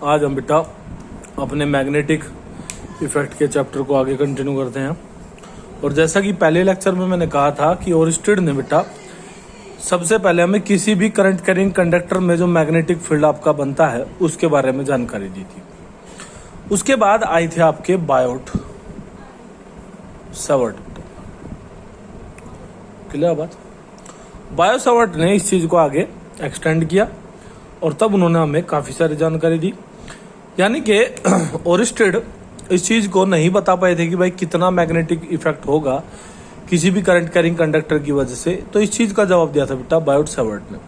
आज हम बेटा अपने मैग्नेटिक इफेक्ट के चैप्टर को आगे कंटिन्यू करते हैं। और जैसा कि पहले लेक्चर में मैंने कहा था कि ओरिस्टेड ने बेटा सबसे पहले हमें किसी भी करंट कैरिंग कंडक्टर में जो मैग्नेटिक फील्ड आपका बनता है उसके बारे में जानकारी दी थी। उसके बाद आए थे आपके बायोट सावर्ट। क्लियर बात? बायो सावर्ट ने इस चीज को आगे एक्सटेंड किया और तब उन्होंने हमें काफी सारी जानकारी दी। यानी कि ओरिस्टेड इस चीज को नहीं बता पाए थे कि भाई कितना मैग्नेटिक इफेक्ट होगा किसी भी करंट कैरिंग कंडक्टर की वजह से, तो इस चीज का जवाब दिया था बेटा बायोट सावर्ट ने।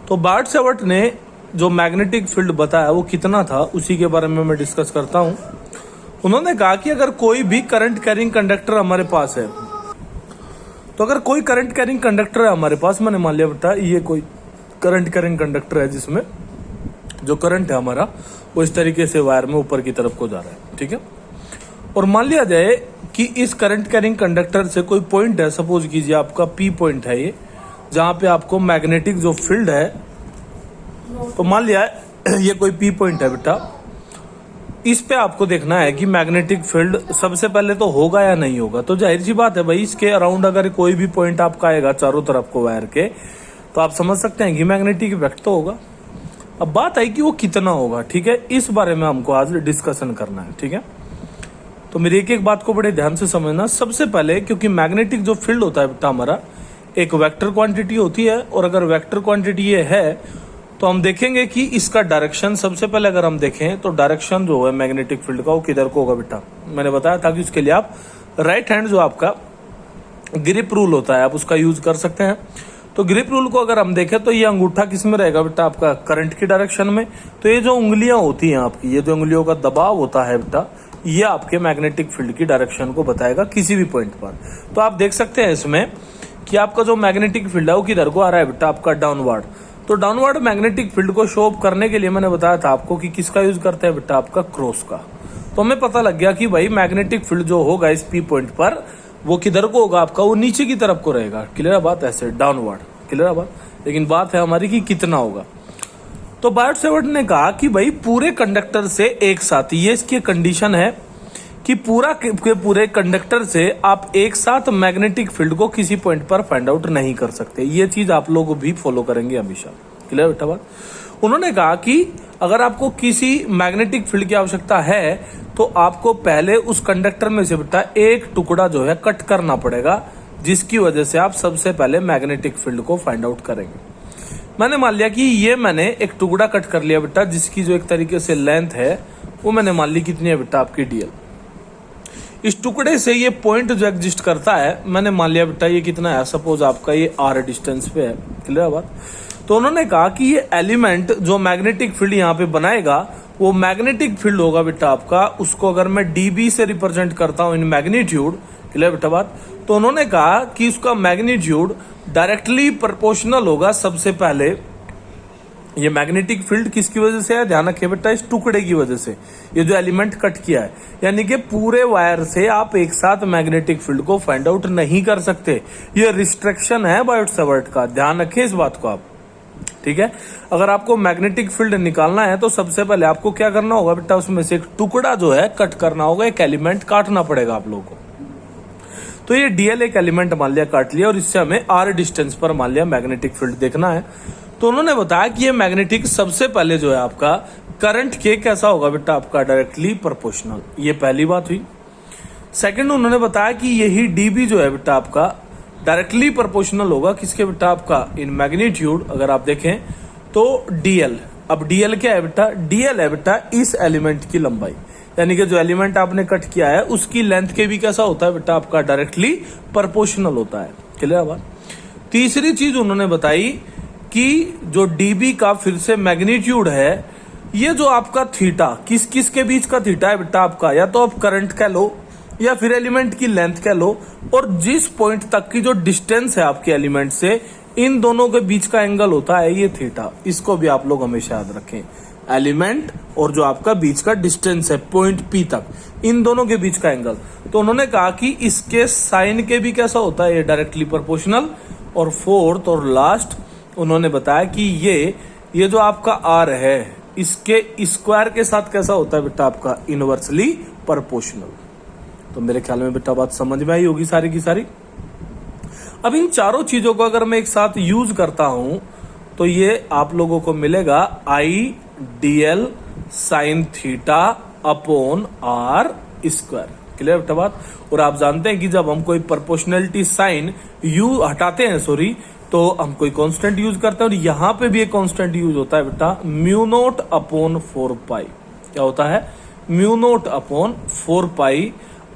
तो बायोट सावर्ट ने जो मैग्नेटिक फील्ड बताया वो कितना था, उसी के बारे में मैं डिस्कस करता हूं। उन्होंने कहा कि अगर कोई भी करंट कैरिंग कंडक्टर हमारे पास है, तो अगर कोई करंट कैरिंग कंडक्टर है हमारे पास, मैंने मान लिया बेटा ये कोई करंट कैरिंग कंडक्टर है जिसमें जो करंट है हमारा वो इस तरीके से वायर में ऊपर की तरफ को जा रहा है, ठीक है। और मान लिया जाए कि इस करंट कैरिंग कंडक्टर से कोई पॉइंट है, सपोज कीजिए आपका पी पॉइंट है ये, जहां पे आपको मैग्नेटिक जो फील्ड है, तो मान लिया ये कोई पी पॉइंट है बेटा, इस पे आपको देखना है कि मैग्नेटिक फील्ड सबसे पहले तो होगा या नहीं होगा। तो जाहिर सी बात है भाई, इसके अराउंड अगर कोई भी पॉइंट आपका आएगा चारों तरफ को वायर के, तो आप समझ सकते हैं कि मैग्नेटिक इफेक्ट तो होगा। अब बात आई कि वो कितना होगा, ठीक है, इस बारे में हमको आज डिस्कशन करना है, ठीक है। तो मेरी एक एक बात को बड़े ध्यान से समझना। सबसे पहले, क्योंकि मैग्नेटिक जो फील्ड होता है बेटा हमारा एक वेक्टर क्वांटिटी होती है, और अगर वेक्टर क्वांटिटी ये है तो हम देखेंगे कि इसका डायरेक्शन, सबसे पहले अगर हम देखें तो डायरेक्शन जो है मैग्नेटिक फील्ड का वो किधर को होगा बेटा। मैंने बताया था कि उसके लिए आप राइट हैंड जो आपका ग्रिप रूल होता है आप उसका यूज कर सकते हैं। तो ग्रिप रूल को अगर हम देखें तो ये अंगूठा किस में रहेगा बेटा, आपका करंट की डायरेक्शन में। तो ये जो उंगलियां होती हैं आपकी, ये जो उंगलियों का दबाव होता है बेटा, ये आपके मैग्नेटिक फील्ड की डायरेक्शन को बताएगा किसी भी पॉइंट पर। तो आप देख सकते हैं इसमें कि आपका जो मैग्नेटिक फील्ड है वो किधर को आ रहा है बेटा, आपका डाउनवर्ड। तो डाउनवर्ड मैग्नेटिक फील्ड को शो अप करने के लिए मैंने बताया था आपको कि किसका यूज करते हैं बेटा, आपका क्रॉस का। तो हमें पता लग गया कि भाई मैग्नेटिक फील्ड जो होगा इस पी पॉइंट पर वो किधर को होगा आपका, वो नीचे की तरफ को रहेगा। क्लियर बात? ऐसे डाउनवर्ड। क्लियर बात? लेकिन बात है हमारी कि कितना होगा। तो बायोट सावर्ट ने कहा कि भाई पूरे कंडक्टर से एक साथ, ये इसकी कंडीशन है कि पूरा के पूरे कंडक्टर से आप एक साथ मैग्नेटिक फील्ड को किसी पॉइंट पर फाइंड आउट नहीं कर सकते। ये चीज आप लोग भी फॉलो करेंगे हमेशा। क्लियर बेटा बात? उन्होंने कहा कि अगर आपको किसी मैग्नेटिक फील्ड की आवश्यकता है तो आपको पहले उस कंडक्टर में से बेटा एक टुकड़ा जो है कट करना पड़ेगा, जिसकी वजह से आप सबसे पहले मैग्नेटिक फील्ड को फाइंड आउट करेंगे। मैंने मान लिया कि ये मैंने एक टुकड़ा कट कर लिया बेटा, जिसकी जो एक तरीके से लेंथ है वो मैंने मान ली कितनी है बेटा, आपकी डीएल। इस टुकड़े से ये पॉइंट जो एग्जिस्ट करता है, मैंने मान लिया बेटा ये कितना है, सपोज आपका ये आर डिस्टेंस पे है। क्लियर बात? तो उन्होंने कहा कि ये एलिमेंट जो मैग्नेटिक फील्ड यहाँ पे बनाएगा वो मैग्नेटिक फील्ड होगा बेटा आपका, उसको अगर मैं डीबी से रिप्रेजेंट करता हूं इन मैग्नीट्यूड। क्लियर बेटा बात? तो उन्होंने कहा कि उसका मैग्नीट्यूड डायरेक्टली प्रोपोर्शनल होगा। सबसे पहले ये मैग्नेटिक फील्ड किसकी वजह से है, ध्यान रखिए बेटा, इस टुकड़े की वजह से, ये जो एलिमेंट कट किया है। यानी कि पूरे वायर से आप एक साथ मैग्नेटिक फील्ड को फाइंड आउट नहीं कर सकते। ये रिस्ट्रिक्शन है बायोट सावर्ट का, ध्यान रखिए इस बात को आप, ठीक है। अगर आपको मैग्नेटिक फील्ड निकालना है तो सबसे पहले आपको क्या करना होगा बेटा, उसमें से एक टुकड़ा जो है कट करना होगा, एक एलिमेंट काटना पड़ेगा आप लोगों को। तो ये डीएल एक एलिमेंट मान लिया काट लिया, और इससे हमें आर डिस्टेंस पर मान लिया मैग्नेटिक फील्ड देखना है। तो उन्होंने बताया कि ये मैग्नेटिक सबसे पहले जो है आपका करंट के कैसा होगा बेटा, आपका डायरेक्टली प्रोपोर्शनल। ये पहली बात हुई। सेकंड, उन्होंने बताया कि यही डीबी जो है बेटा आपका डायरेक्टली प्रोपोर्शनल होगा किसके बेटा, आपका इन मैग्नीट्यूड। अगर आप देखें तो डीएल, अब डीएल क्या है बेटा, डीएल है बेटा इस एलिमेंट की लंबाई, यानी कि जो एलिमेंट आपने कट किया है उसकी लेंथ के भी कैसा होता है बेटा, आपका डायरेक्टली प्रोपोर्शनल होता है। क्लियर बात? तीसरी चीज उन्होंने बताई कि जो डीबी का फिर से मैग्नीट्यूड है, ये जो आपका थीटा किस किस के बीच का थीटा है बेटा आपका, या तो आप करंट कह लो या फिर एलिमेंट की लेंथ कह लो, और जिस पॉइंट तक की जो डिस्टेंस है आपके एलिमेंट से, इन दोनों के बीच का एंगल होता है ये थीटा। इसको भी आप लोग हमेशा याद रखें, एलिमेंट और जो आपका बीच का डिस्टेंस है पॉइंट पी तक, इन दोनों के बीच का एंगल। तो उन्होंने कहा कि इसके साइन के भी कैसा होता है, ये डायरेक्टली प्रोपोर्शनल। और फोर्थ और लास्ट उन्होंने बताया कि ये जो आपका आर है, इसके स्क्वायर के साथ कैसा होता है बेटा आपका इनवर्सली प्रोपोर्शनल। तो मेरे ख्याल में बेटा बात समझ में आई होगी सारी की सारी। अब इन चारों चीजों को अगर मैं एक साथ यूज करता हूं तो ये आप लोगों को मिलेगा IDL sine theta upon r square. Clear बेटा बात। और आप जानते हैं कि जब हम कोई प्रोपोर्शनलिटी साइन हटाते हैं तो हम कोई कांस्टेंट यूज करते हैं, और यहां पे भी एक कांस्टेंट यूज होता है बेटा म्यू नोट अपॉन 4 पाई। क्या होता है? Mu naught upon 4 pi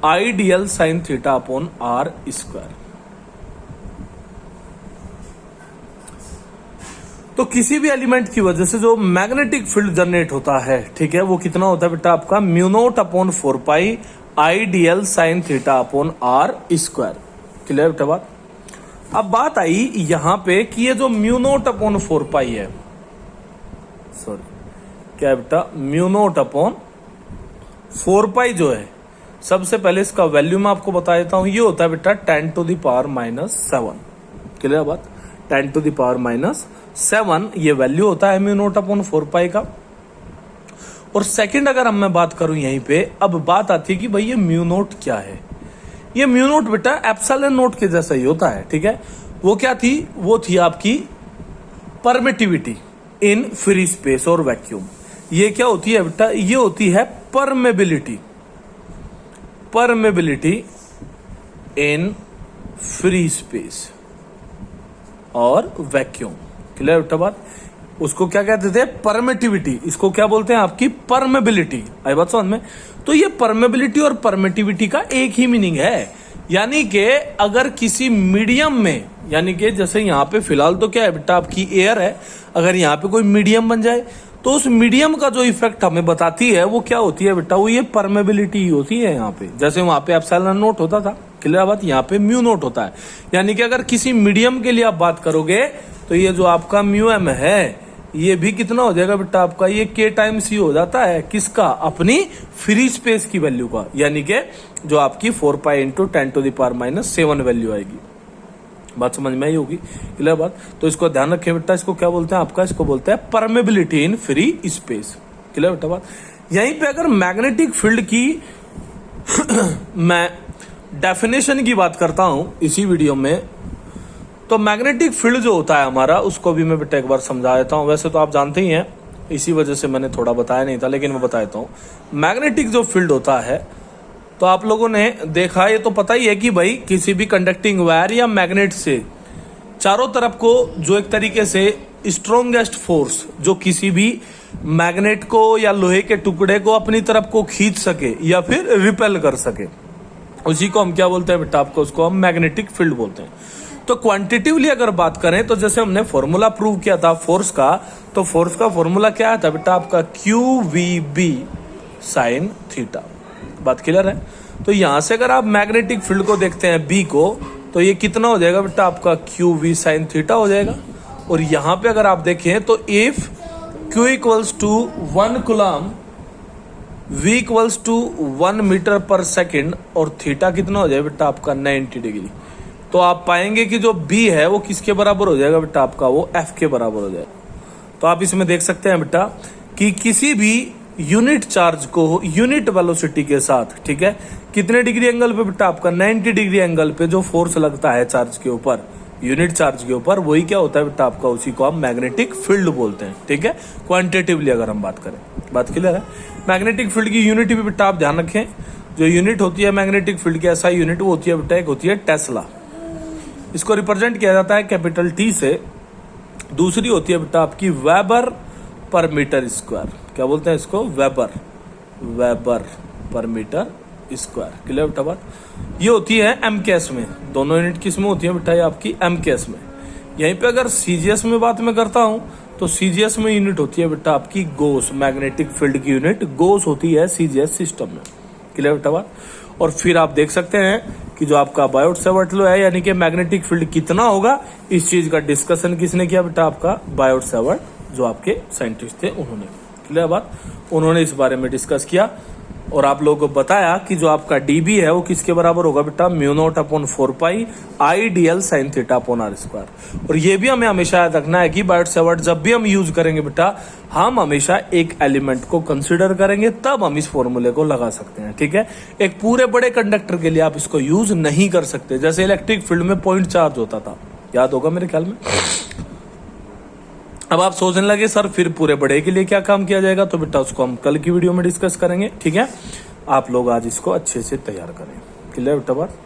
IDL sine theta upon r square. तो किसी भी एलिमेंट की वजह से जो मैग्नेटिक फील्ड जनरेट होता है, ठीक है, वो कितना होता है बेटा आपका mu naught upon 4 pi IDL sine theta upon r square. Clear बेटा बात। अब बात आई यहां पे कि ये जो म्यू नोट अपॉन 4 पाई है, सॉरी क्या है बेटा, म्यू नोट अपॉन 4 पाई जो है, सबसे पहले इसका वैल्यू मैं आपको बता देता हूं। ये होता है बेटा 10 टू द पावर -7। क्लियर बात। 10 टू द पावर -7 ये वैल्यू होता है म्यू नोट अपॉन 4 पाई का। और सेकंड अगर मैं बात करूं यहीं पे, अब बात आती है कि भाई ये म्यू नोट क्या है। ये म्यू नोट बेटा एप्सिलॉन नोट के जैसा ही होता है, ठीक है। वो क्या थी? वो थी आपकी परमिटिविटी इन फ्री स्पेस और वैक्यूम। ये क्या होती है बेटा? ये होती है permeability, permeability in free space और वैक्यूम। क्लियर बेटा बात। उसको क्या कहते थे? परमिटिविटी। इसको क्या बोलते हैं? आपकी परमेबिलिटी। आई बात समझ में। तो ये परमेबिलिटी और परमिटिविटी का एक ही मीनिंग है, यानी कि अगर किसी मीडियम में, यानी कि जैसे यहां पे फिलहाल तो क्या है बेटा आपकी एयर है, अगर यहां पे कोई मीडियम बन जाए तो उस मीडियम का जो इफेक्ट हमें बताती है वो क्या होती है बेटा? वो ये परमेबिलिटी ही होती है यहाँ पे। जैसे वहां पे एप्सिलॉन नोट होता था, क्लियर बात, यहाँ पे म्यू नोट होता है। यानी कि अगर किसी मीडियम के लिए आप बात करोगे तो ये जो आपका म्यू एम है ये भी कितना हो जाएगा बेटा आपका? ये k टाइम्स ही हो जाता है। किसका? अपनी फ्री स्पेस की वैल्यू का, यानी कि जो आपकी 4 pi into 10 to the power -7 value आएगी। बात समझ में आई होगी। क्लियर बात। तो इसको ध्यान रखें बेटा, इसको क्या बोलते हैं आपका? इसको बोलते हैं permeability in free space. Clear बेटा बात। यहीं पे अगर मैग्नेटिक फील्ड की मैं डेफिनेशन की बात करता हूं इसी वीडियो में, तो मैग्नेटिक फील्ड जो होता है हमारा, उसको भी मैं बेटा एक बार समझा देता हूं। वैसे तो आप जानते ही हैं, इसी वजह से मैंने थोड़ा बताया नहीं था, लेकिन मैं बता देता हूं। मैग्नेटिक जो फील्ड होता है, तो आप लोगों ने देखा, ये तो पता ही है कि भाई किसी भी कंडक्टिंग वायर या मैग्नेट से चारों तरफ को जो एक तरीके से स्ट्रॉन्गेस्ट फोर्स जो किसी भी मैग्नेट को या लोहे के टुकड़े को अपनी तरफ को खींच सके या फिर रिपेल कर सके, उसी को हम क्या बोलते हैं बेटा आपको? उसको हम मैग्नेटिक फील्ड बोलते हैं। तो क्वांटिटिवली अगर बात करें तो जैसे हमने फॉर्मूला प्रूव किया था फोर्स का, तो फोर्स का फॉर्मूला क्या था बेटा आपका? QVB sine theta. बात क्लियर है। तो यहां से अगर आप मैग्नेटिक फील्ड को देखते हैं B को, तो ये कितना हो जाएगा बेटा आपका? QV साइन थीटा हो जाएगा। और यहां पे अगर आप देखें तो if Q equals to 1 coulomb, V equals to 1 metre पर सेकेंड, और थीटा कितना हो जाएगा बेटा आपका? 90 डिग्री। तो आप पाएंगे कि जो B है वो किसके बराबर हो जाएगा बेटा आपका? वो F के बराबर हो जाएगा। तो आप इसमें देख सकते हैं बेटा कि किसी भी यूनिट चार्ज को यूनिट वेलोसिटी के साथ, ठीक है, कितने डिग्री एंगल पे बेटा आपका? 90 डिग्री एंगल पे जो फोर्स लगता है चार्ज के ऊपर, यूनिट चार्ज के ऊपर, वही क्या होता है बेटा आपका? उसी को हम मैग्नेटिक फील्ड बोलते हैं। ठीक है, क्वांटिटेटिवली अगर हम बात करें, बात क्लियर है। मैग्नेटिक फील्ड की यूनिट भी बेटा आप ध्यान रखें, जो यूनिट होती है मैग्नेटिक फील्ड की ऐसा यूनिट वो होती है बेटा, एक होती है टेस्ला, इसको रिप्रेजेंट किया जाता है कैपिटल T से। दूसरी होती है बेटा आपकी वेबर पर मीटर स्क्वायर, क्या बोलते हैं इसको? वेबर पर मीटर स्क्वायर। क्लियर बेटा बात? ये होती है एम केस में, दोनों यूनिट किस में होती है बेटा? ये आपकी एम केस में। यहीं पे अगर सीजीएस में बात मैं करता हूं तो सीजीएस में यूनिट होती है बेटा आपकी गोस, मैग्नेटिक फील्ड की यूनिट गोस होती है सीजीएस सिस्टम में। क्लियर बेटा बात? और फिर आप देख सकते हैं कि जो आपका बायोट-सैवर्ट लॉ है, यानी कि मैग्नेटिक फील्ड कितना होगा, इस चीज का डिस्कशन किसने किया बेटा? आपका बायोट-सैवर्ट, जो आपके साइंटिस्ट थे उन्होंने। क्लियर बात? उन्होंने इस बारे में डिस्कस किया। और आप लोगों को बताया कि जो आपका डीबी है वो किसके बराबर होगा बेटा, mu naught upon 4 pi IDL sine theta upon r square. और ये भी हमें हमेशा याद रखना है कि बायोट सावर्ट जब भी हम यूज करेंगे बेटा, हम हमेशा एक एलिमेंट को कंसिडर करेंगे, तब हम इस फॉर्मूले को लगा सकते हैं। ठीक है, एक पूरे बड़े कंडक्टर के लिए आप इसको यूज नहीं कर सकते। जैसे इलेक्ट्रिक फील्ड में पॉइंट चार्ज होता था, याद होगा मेरे ख्याल में। अब आप सोचने लगे सर फिर पूरे बड़े के लिए क्या काम किया जाएगा, तो बेटा उसको हम कल की वीडियो में डिस्कस करेंगे। ठीक है, आप लोग आज इसको अच्छे से तैयार करें। क्लियर बेटा बात।